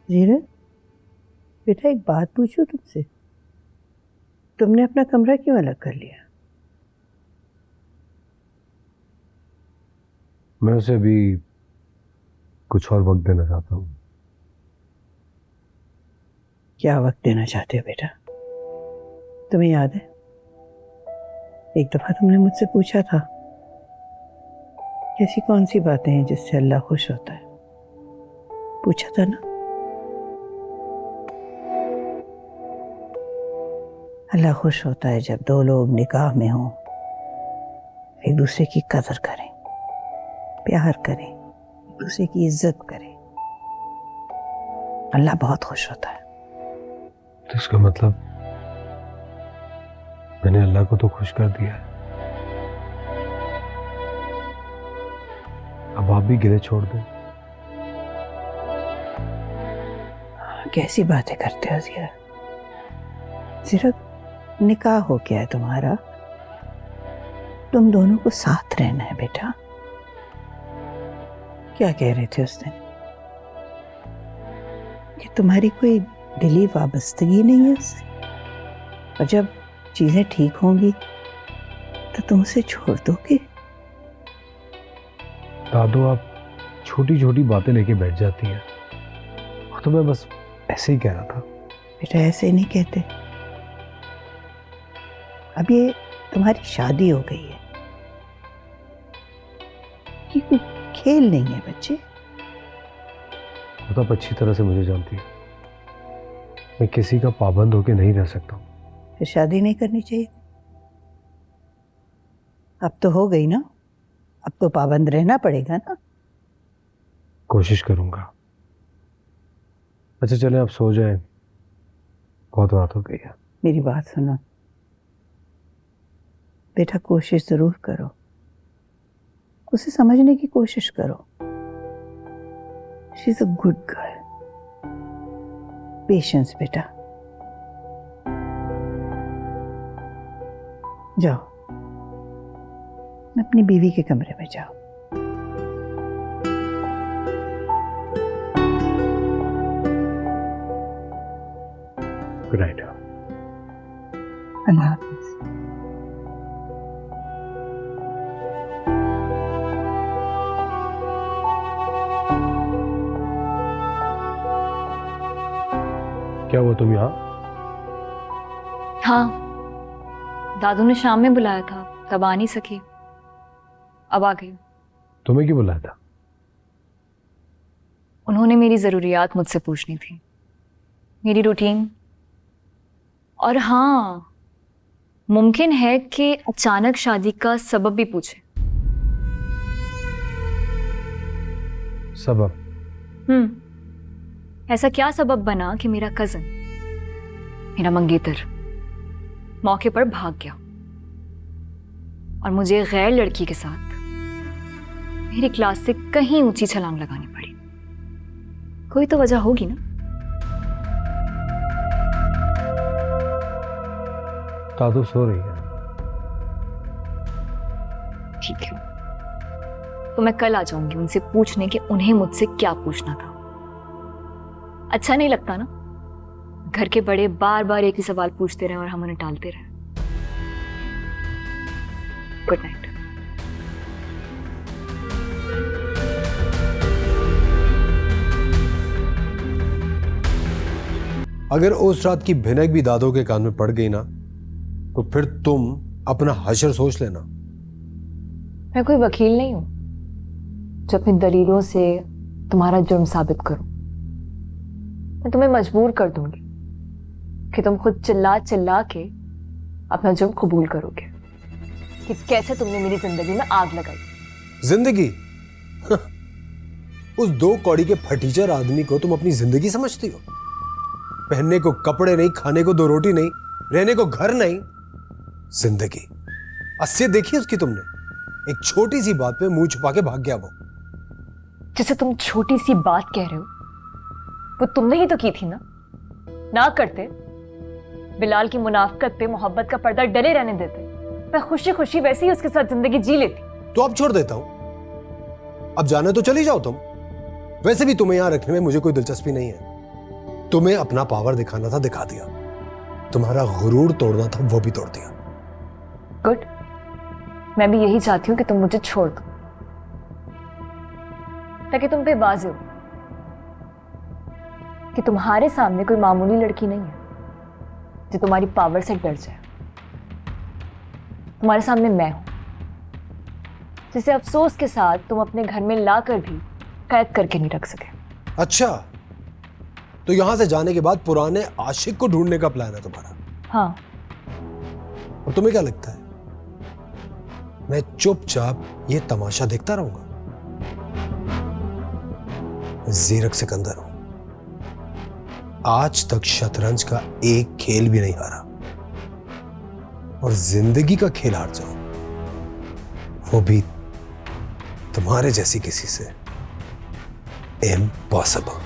जीरत, बेटा एक बात पूछूं तुमसे, तुमने अपना कमरा क्यों अलग कर लिया? मैं उसे अभी कुछ और वक्त देना चाहता हूँ। क्या वक्त देना चाहते हो बेटा? तुम्हें याद है एक दफा तुमने मुझसे पूछा था ऐसी कौन सी बातें हैं जिससे अल्लाह खुश होता है? पूछा था ना? अल्लाह खुश होता है जब दो लोग निकाह में हों, एक दूसरे की कदर करें, प्यार करें, एक दूसरे की इज्जत करें। अल्लाह बहुत खुश होता है। तो इसका मतलब मैंने अल्लाह को तो खुश कर दिया है। अब आप भी गिले छोड़ दें। कैसी बातें करते हो जीरा? सिर्फ निकाह हो गया है तुम्हारा, तुम दोनों को साथ रहना है बेटा। क्या कह रहे थे उस दिन कि तुम्हारी कोई दिली वाबस्तगी नहीं है उससे, और जब चीजें ठीक होंगी तो तुम उसे छोड़ दोगे? दादो, आप छोटी छोटी बातें लेके बैठ जाती हैं, और तो मैं बस ऐसे ही कह रहा था। बेटा ऐसे नहीं कहते। अब ये तुम्हारी शादी हो गई है, ये कोई खेल नहीं है बच्चे। वो तो आप अच्छी तरह से मुझे जानती है, मैं किसी का पाबंद होके नहीं रह सकता हूँ। फिर शादी नहीं करनी चाहिए? अब तो हो गई ना, अब तो पाबंद रहना पड़ेगा ना। कोशिश करूंगा। अच्छा चले, आप सो जाएं, बहुत रात हो गई है। मेरी बात सुनो बेटा, कोशिश जरूर करो, उसे समझने की कोशिश करो। She is a good girl. Patience बेटा। जाओ अपनी बीवी के कमरे में जाओ। Good night. अल्लाह हाफिज। क्या हुआ, तुम यहाँ? हाँ, दादू ने शाम में बुलाया था, तब आ नहीं सकी, अब आ गई। तुम्हें क्यों बुलाया था? उन्होंने मेरी ज़रूरियात मुझसे पूछनी थी, मेरी रूटीन। और हाँ, मुमकिन है कि अचानक शादी का सबब भी पूछे। सबब? ऐसा क्या सबब बना कि मेरा कजन, मेरा मंगेतर, मौके पर भाग गया और मुझे गैर लड़की के साथ मेरी क्लास से कहीं ऊंची छलांग लगानी पड़ी? कोई तो वजह होगी ना। दादू सो रही है। ठीक है, तो मैं कल आ जाऊंगी उनसे पूछने कि उन्हें मुझसे क्या पूछना था। अच्छा नहीं लगता ना, घर के बड़े बार बार एक ही सवाल पूछते रहे और हम उन्हें टालते रहे। Good night. अगर उस रात की भिनक भी दादो के कान में पड़ गई ना, तो फिर तुम अपना हशर सोच लेना। मैं कोई वकील नहीं हूं जो अपनी दलीलों से तुम्हारा जुर्म साबित करूं। मैं तुम्हें मजबूर कर दूंगी कि तुम खुद चिल्ला चिल्ला के अपना जुर्म कबूल करोगे कि कैसे तुमने मेरी जिंदगी में आग लगाई। जिंदगी? उस दो कौड़ी के फटीचर आदमी को तुम अपनी जिंदगी समझती हो? पहनने को कपड़े नहीं, खाने को दो रोटी नहीं, रहने को घर नहीं। जिंदगी अस्सी देखी उसकी तुमने? एक छोटी सी बात पे मुंह छुपा के भाग गया वो। जिसे तुम छोटी सी बात कह रहे हो वो तुमने ही तो की थी ना करते बिलाल की मुनाफकत पे मोहब्बत का पर्दा डरे रहने देते, मैं खुशी खुशी वैसे ही उसके साथ जिंदगी जी लेती। तो अब छोड़ देता हूं, अब जाना तो चली जाओ तुम। वैसे भी तुम्हें यहां रखने में मुझे कोई दिलचस्पी नहीं है। तुम्हें अपना पावर दिखाना था, दिखा दिया। तुम्हारा गुरूर तोड़ना था, वो भी तोड़ दिया। गुड। मैं भी यही चाहती हूँ कि तुम मुझे छोड़ दो, ताकि तुम पे वाज़ेह हो कि तुम्हारे सामने कोई मामूली लड़की नहीं है जो तुम्हारी पावर से डर जाए। तुम्हारे सामने मैं हूं, जिसे अफसोस के साथ तुम अपने घर में लाकर भी कैद करके नहीं रख सके। अच्छा, तो यहां से जाने के बाद पुराने आशिक को ढूंढने का प्लान है तुम्हारा? हाँ। और तुम्हें क्या लगता है मैं चुपचाप ये तमाशा देखता रहूंगा? जीरक सिकंदर हूं, आज तक शतरंज का एक खेल भी नहीं हारा, और जिंदगी का खेल हार जाऊं वो भी तुम्हारे जैसी किसी से इम्पॉसिबल।